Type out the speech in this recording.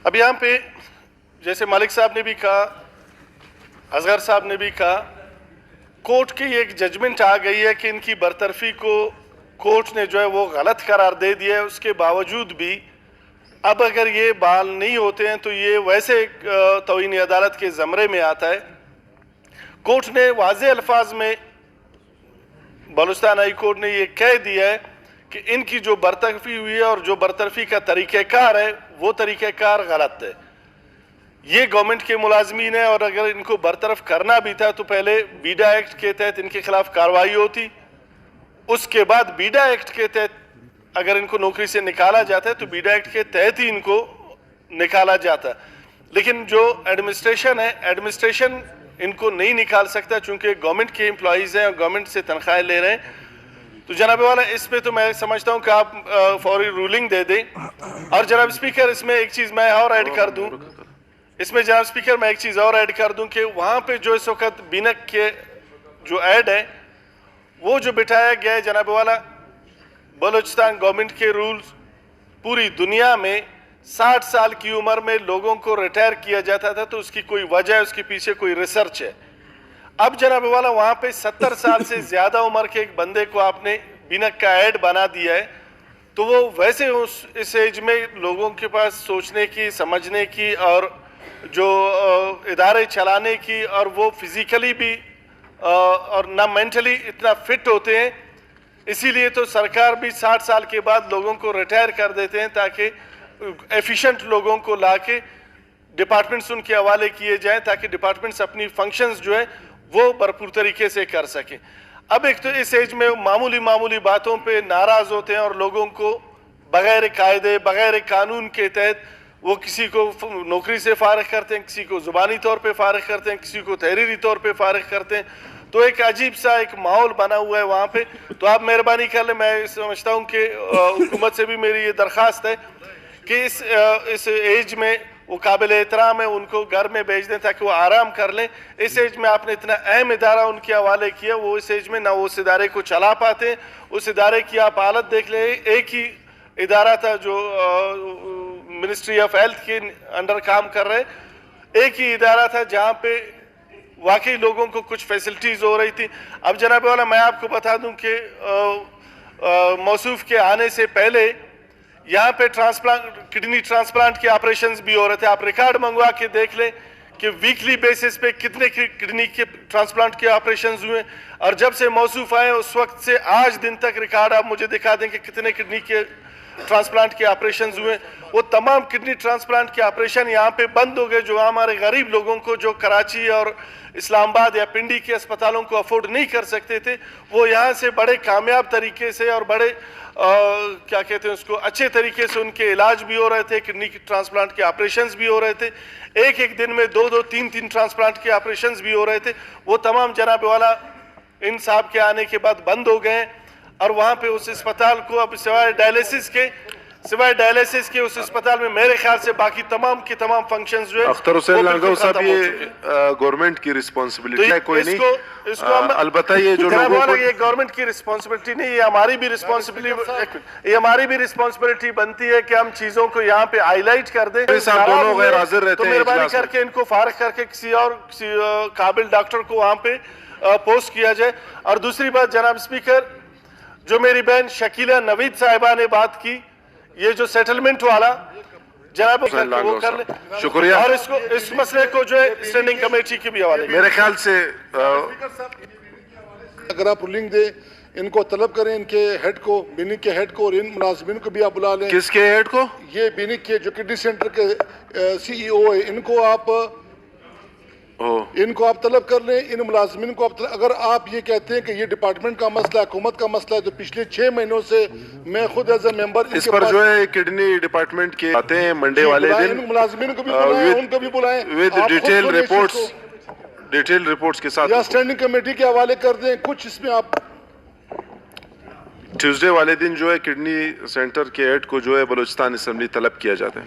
اب یہاں پہ جیسے مالک صاحب نے بھی کہا, اصغر صاحب نے بھی کہا, کورٹ کی ایک ججمنٹ آ گئی ہے کہ ان کی برطرفی کو کورٹ نے جو ہے وہ غلط قرار دے دیا ہے. اس کے باوجود بھی اب اگر یہ بحال نہیں ہوتے ہیں تو یہ ویسے توہین عدالت کے زمرے میں آتا ہے. کورٹ نے واضح الفاظ میں, بلوچستان ہائی کورٹ نے یہ کہہ دیا ہے کہ ان کی جو برطرفی ہوئی ہے اور جو برطرفی کا طریقہ کار ہے وہ طریقہ کار غلط ہے. یہ گورنمنٹ کے ملازمین ہیں اور اگر ان کو برطرف کرنا بھی تھا تو پہلے بیڈا ایکٹ کے تحت ان کے خلاف کارروائی ہوتی, اس کے بعد بیڈا ایکٹ کے تحت اگر ان کو نوکری سے نکالا جاتا ہے تو بیڈا ایکٹ کے تحت ہی ان کو نکالا جاتا. لیکن جو ایڈمنسٹریشن ہے, ایڈمنسٹریشن ان کو نہیں نکال سکتا چونکہ گورنمنٹ کے امپلائیز ہیں اور گورنمنٹ سے تنخواہیں لے رہے ہیں. تو جناب والا اس پہ تو میں سمجھتا ہوں کہ آپ فوری رولنگ دے دیں. اور جناب اسپیکر اس میں ایک چیز میں اور ایڈ کر دوں, اس میں جناب اسپیکر میں ایک چیز اور ایڈ کر دوں کہ وہاں پہ جو اس وقت بینک کے جو ایڈ ہے وہ جو بٹھایا گیا ہے جناب والا, بلوچستان گورنمنٹ کے رولز پوری دنیا میں 60 سال کی عمر میں لوگوں کو ریٹائر کیا جاتا تھا تو اس کی کوئی وجہ ہے, اس کے پیچھے کوئی ریسرچ ہے. اب جناب والا وہاں پہ 70 سال سے زیادہ عمر کے ایک بندے کو آپ نے بینک کا ایڈ بنا دیا ہے تو وہ ویسے اس ایج میں لوگوں کے پاس سوچنے کی, سمجھنے کی اور جو ادارے چلانے کی اور وہ فزیکلی بھی اور نہ مینٹلی اتنا فٹ ہوتے ہیں. اسی لیے تو سرکار بھی 60 سال کے بعد لوگوں کو ریٹائر کر دیتے ہیں تاکہ ایفیشنٹ لوگوں کو لا کے ڈپارٹمنٹس ان کے حوالے کیے جائیں تاکہ ڈپارٹمنٹس اپنی فنکشنز جو ہے وہ بھرپور طریقے سے کر سکیں. اب ایک تو اس ایج میں معمولی باتوں پہ ناراض ہوتے ہیں اور لوگوں کو بغیر قاعدے, بغیر قانون کے تحت وہ کسی کو نوکری سے فارغ کرتے ہیں, کسی کو زبانی طور پہ فارغ کرتے ہیں, کسی کو تحریری طور پہ فارغ کرتے ہیں. تو ایک عجیب سا ایک ماحول بنا ہوا ہے وہاں پہ. تو آپ مہربانی کر لیں, میں سمجھتا ہوں کہ حکومت سے بھی میری یہ درخواست ہے کہ اس ایج میں وہ قابل احترام ہے, ان کو گھر میں بھیج دیں تاکہ وہ آرام کر لیں. اس ایج میں آپ نے اتنا اہم ادارہ ان کے حوالے کیا, وہ اس ایج میں نہ وہ اس ادارے کو چلا پاتے. اس ادارے کی آپ حالت دیکھ لیں, ایک ہی ادارہ تھا جو منسٹری آف ہیلتھ کے انڈر کام کر رہے, ایک ہی ادارہ تھا جہاں پہ واقعی لوگوں کو کچھ فیسلٹیز ہو رہی تھی. اب جناب والا میں آپ کو بتا دوں کہ موصوف کے آنے سے پہلے یہاں پہ کڈنی ٹرانسپلانٹ کے آپریشنز بھی ہو رہے تھے. آپ ریکارڈ منگوا کے دیکھ لیں کہ ویکلی بیسس پہ کتنے کڈنی کے ٹرانسپلانٹ کے آپریشنز ہوئے, اور جب سے موصوف آئے اس وقت سے آج دن تک ریکارڈ آپ مجھے دکھا دیں کہ کتنے کڈنی کے ٹرانسپلانٹ کے آپریشنز ہوئے. وہ تمام کڈنی ٹرانسپلانٹ کے آپریشن یہاں پہ بند ہو گئے جو ہمارے غریب لوگوں کو جو کراچی اور اسلام آباد یا پنڈی کے اسپتالوں کو افورڈ نہیں کر سکتے تھے, وہ یہاں سے بڑے کامیاب طریقے سے اور بڑے کیا کہتے ہیں اس کو اچھے طریقے سے ان کے علاج بھی ہو رہے تھے, کڈنی ٹرانسپلانٹ کے آپریشنز بھی ہو رہے تھے, ایک دن میں 2 3 ٹرانسپلانٹ کے آپریشنز بھی ہو رہے تھے. وہ تمام جناب والا ان صاحب کے آنے کے بعد بند ہو گئے ہیں. اور وہاں پہ اس اسپتال کو اب سوائے ڈائلیسس کے اس اسپتال میں میرے خیال سے باقی تمام کی تمام فنکشنز جو ہے اختر حسین لانگو صاحب یہ گورنمنٹ کی رسپانسبلٹی ہے, کوئی نہیں. البتہ یہ جو لوگوں کو یہ گورنمنٹ کی رسپانسبلٹی نہیں, یہ ہماری بھی رسپانسبلٹی بنتی ہے کہ ہم چیزوں کو یہاں پہ ہائی لائٹ کر دیں. صاحب دونوں غیر حاضر رہتے تو ہیں, مہربانی کر کے ان کو فارغ کر کے کسی قابل ڈاکٹر کو وہاں پہ پوسٹ کیا جائے. اور دوسری بات جناب اسپیکر, جو میری بہن شکیلہ نوید صاحبہ نے بات کی, یہ جو سیٹلمنٹ والا جناب وہ کر لیں. شکریہ. اور اس مسئلے کو جو ہے اسٹینڈنگ کمیٹی کے بھی حوالے میرے خیال سے اگر آپ رولنگ دیں, ان کو طلب کریں, ان کے ہیڈ کو, بینک کے ہیڈ کو, اور ان ملازمین کو بھی آپ بلا لیں. کس کے ہیڈ کو؟ یہ بینک کے جو کڈنی سینٹر کے CEO ہے, ان کو آپ طلب کر لیں. ان ملازمین کو آپ اگر آپ یہ کہتے ہیں کہ یہ ڈپارٹمنٹ کا مسئلہ, حکومت کا مسئلہ ہے, تو پچھلے 6 مہینوں سے میں خود ایز اے ممبر اس پر جو ہے کڈنی ڈپارٹمنٹ کے آتے ہیں منڈے والے دن, ملازمین کو بھی بلائیں, ان کو بھی بلائیں ود ڈیٹیل رپورٹس کے ساتھ, یا اسٹینڈنگ کمیٹی کے حوالے کر دیں. کچھ اس میں آپ ٹیوزڈے والے دن جو ہے کڈنی سینٹر کے ہیڈ کو جو ہے بلوچستان اسمبلی طلب کیا جاتا ہے.